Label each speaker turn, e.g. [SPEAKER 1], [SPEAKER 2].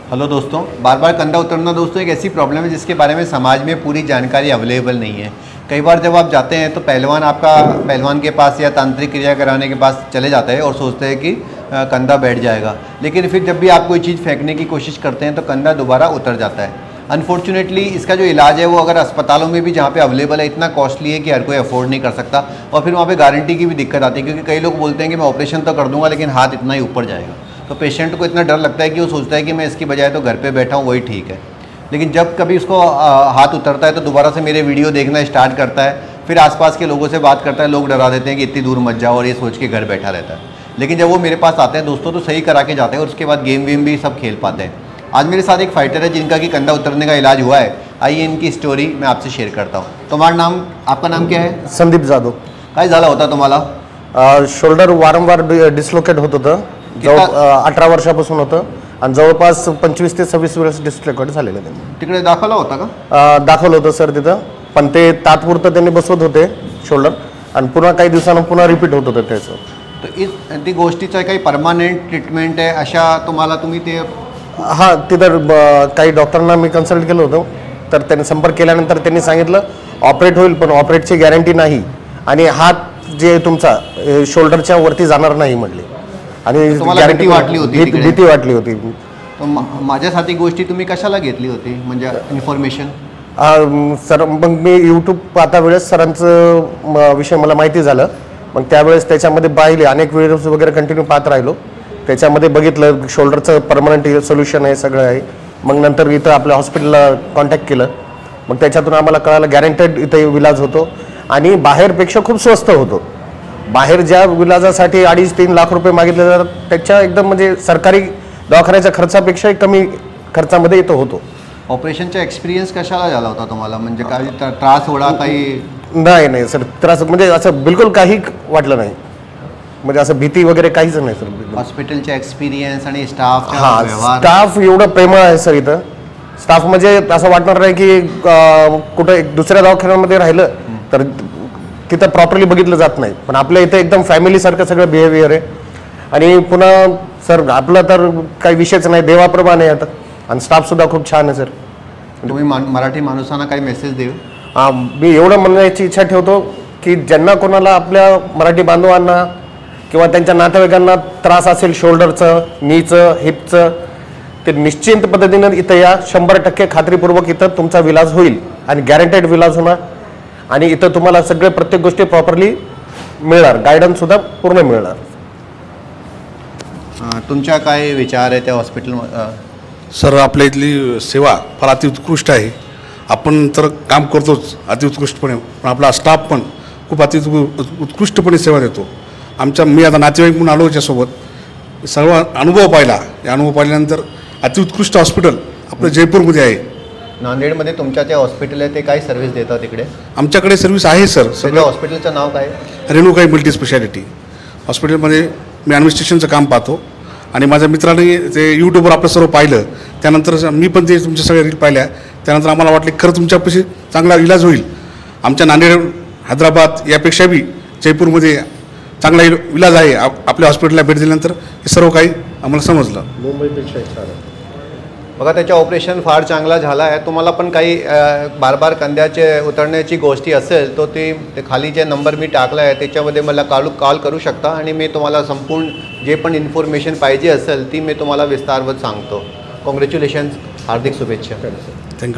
[SPEAKER 1] Hello दोस्तों, बार बार कंधा उतरना दोस्तों एक ऐसी प्रॉब्लम है जिसके बारे में समाज में पूरी जानकारी अवेलेबल नहीं है। कई बार जब आप जाते हैं तो पहलवान के पास या तांत्रिक क्रिया कराने के पास चले जाते हैं और सोचते हैं कि कंधा बैठ जाएगा, लेकिन फिर जब भी आप कोई चीज़ फेंकने की कोशिश करते हैं तो कंधा दोबारा उतर जाता है। अनफॉर्चुनेटली इसका जो इलाज है वो अगर अस्पतालों में भी जहाँ पे अवेलेबल है इतना कॉस्टली है कि हर कोई अफोर्ड नहीं कर सकता, और फिर वहाँ पे गारंटी की भी दिक्कत आती है, क्योंकि कई लोग बोलते हैं कि मैं ऑपरेशन तो कर दूंगा लेकिन हाथ इतना ही ऊपर जाएगा। तो पेशेंट को इतना डर लगता है कि वो सोचता है कि मैं इसकी बजाय तो घर पे बैठा हूँ वही ठीक है। लेकिन जब कभी उसको हाथ उतरता है तो दोबारा से मेरे वीडियो देखना स्टार्ट करता है, फिर आसपास के लोगों से बात करता है, लोग डरा देते हैं कि इतनी दूर मत जाओ, और ये सोच के घर बैठा रहता है। लेकिन जब वो मेरे पास आते हैं दोस्तों तो सही करा के जाते हैं और उसके बाद गेम वेम भी सब खेल पाते हैं। आज मेरे साथ एक फाइटर है जिनका कि कंधा उतरने का इलाज हुआ है। आइए इनकी स्टोरी मैं आपसे शेयर करता हूँ। तुम्हारा नाम, आपका नाम क्या है?
[SPEAKER 2] संदीप जाधव.
[SPEAKER 1] काय झाला होता तुम्हाला?
[SPEAKER 2] शोल्डर वारंवार डिस्लोकेट होत होतं. 18 वर्षापासून होतं आणि जवळपास 25 ते 26 वेळेस डिस्लोकेट झालेलं त्यांनी.
[SPEAKER 1] तिकडे दाखवला होता का?
[SPEAKER 2] दाखवलं होतं सर तिथं, पण ते तात्पुरतं त्यांनी बसवत होते शोल्डर, आणि पुन्हा काही दिवसांना पुन्हा रिपीट होत होतं त्याचं.
[SPEAKER 1] तर ती गोष्टीचं काही परमानेंट ट्रीटमेंट आहे अशा तुम्ही ते?
[SPEAKER 2] हां, तिथं काही डॉक्टरांना मी कन्सल्ट केलं होतं, तर त्यांनी संपर्क केल्यानंतर त्यांनी सांगितलं ऑपरेट होईल पण ऑपरेटची गॅरंटी नाही, आणि हात जे तुमचा शोल्डरच्या वरती जाणार नाही म्हटले. आणि
[SPEAKER 1] गॅरंटी वाटली होती,
[SPEAKER 2] भीती वाटली होती.
[SPEAKER 1] माझ्यासाठी गोष्टी तुम्ही कशाला घेतली होती, म्हणजे इन्फॉर्मेशन?
[SPEAKER 2] सर मग मी यूट्यूब पाहता वेळेस सरांचं विषय मला माहिती झालं. मग त्यावेळेस त्याच्यामध्ये पाहिले, अनेक व्हिडिओज वगैरे कंटिन्यू पाहत राहिलो. त्याच्यामध्ये बघितलं शोल्डरचं परमनंट सोल्युशन आहे, सगळं आहे. मग नंतर इथं आपल्या हॉस्पिटलला कॉन्टॅक्ट केलं. मग त्याच्यातून आम्हाला कळालं गॅरंटेड इथं इलाज होतो आणि बाहेरपेक्षा खूप स्वस्त होतो. बाहेर ज्या इलाजासाठी 2.5-3 लाख रुपये मागितले जातात त्याच्या एकदम म्हणजे सरकारी दवाखान्याच्या खर्चापेक्षाही कमी खर्चामध्ये इथं होतो.
[SPEAKER 1] ऑपरेशनचा एक्सपिरियन्स कशाला झाला होता तुम्हाला, म्हणजे काही त्रास होडा काही?
[SPEAKER 2] नाही सर, त्रास म्हणजे असं बिलकुल काही वाटलं नाही, म्हणजे असं भीती वगैरे काहीच नाही सर.
[SPEAKER 1] हॉस्पिटलचा एक्सपिरियन्स आणि स्टाफ
[SPEAKER 2] एवढं प्रेमळ आहे सर. इथं स्टाफ म्हणजे असं वाटणार नाही की कुठं दुसऱ्या दवाखान्यामध्ये राहिलं तर तिथं प्रॉपरली बघितलं जात नाही, पण आपल्या इथं एकदम फॅमिलीसारखं सगळं बिहेवियर आहे. आणि पुन्हा सर आपलं तर काही विषयच नाही, देवाप्रमाणे आता, आणि स्टाफसुद्धा खूप छान आहे सर.
[SPEAKER 1] तुम्ही मराठी माणसांना काही मेसेज देऊ?
[SPEAKER 2] मी एवढं म्हणण्याची इच्छा ठेवतो की ज्यांना कोणाला आपल्या मराठी बांधवांना किंवा त्यांच्या नातेवाईकांना त्रास असेल शोल्डरचं, नीचं, हिपचं, ते निश्चित पद्धतीनं इथं या. 100% खात्रीपूर्वक इथं तुमचा विलाज होईल आणि गॅरंटेड विलाज होणार. आणि इथं तुम्हाला सगळे प्रत्येक गोष्टी प्रॉपरली मिळणार, गायडन्स सुद्धा पूर्ण मिळणार.
[SPEAKER 1] तुमच्या काय विचार आहे त्या हॉस्पिटल?
[SPEAKER 3] सर आपल्या इथली सेवा फार अतिउत्कृष्ट आहे. आपण तर काम करतोच अतिउत्कृष्टपणे, पण आपला स्टाफ पण खूप उत्कृष्टपणे सेवा देतो. मी आता नातेवाईक म्हणून आलो याच्यासोबत, सर्व अनुभव पाहिला. या अनुभव पाहिल्यानंतर अतिउत्कृष्ट हॉस्पिटल आपलं जयपूरमध्ये आहे.
[SPEAKER 1] नांदेडमध्ये तुमच्या जे हॉस्पिटल आहे ते काय सर्व्हिस देतात तिकडे?
[SPEAKER 3] आमच्याकडे सर्व्हिस आहे सर.
[SPEAKER 1] सगळं हॉस्पिटलचं नाव काय?
[SPEAKER 3] रेणुकाई मल्टी स्पेशालिटी हॉस्पिटलमध्ये मी ॲडमिनिस्ट्रेशनचं काम पाहतो, आणि माझ्या मित्राने ते यूट्यूबवर आपलं सर्व पाहिलं. त्यानंतर मी पण ते तुमच्या सगळ्या रील पाहिल्या. त्यानंतर आम्हाला वाटले खरं तुमच्यापाशी चांगला इलाज होईल. आमच्या नांदेड, हैदराबाद यापेक्षा बी जयपूरमध्ये चांगला इलाज आहे. आपल्या हॉस्पिटलला भेट दिल्यानंतर हे सर्व काही आम्हाला समजलं.
[SPEAKER 2] मुंबईपेक्षा छान आहे
[SPEAKER 1] बघा, त्याचं ऑपरेशन फार चांगला झाला आहे. तुम्हाला पण काही बार कंध्याचे उतरण्याची गोष्टी असेल तो ते खाली जे नंबर मी टाकला आहे त्याच्यामध्ये मला कॉल करू शकता, आणि मी तुम्हाला संपूर्ण जे पण इन्फॉर्मेशन पाहिजे असेल ती मी तुम्हाला विस्तारवर सांगतो. कॉंग्रॅच्युलेशन्स, हार्दिक शुभेच्छा.
[SPEAKER 3] थँक्यू.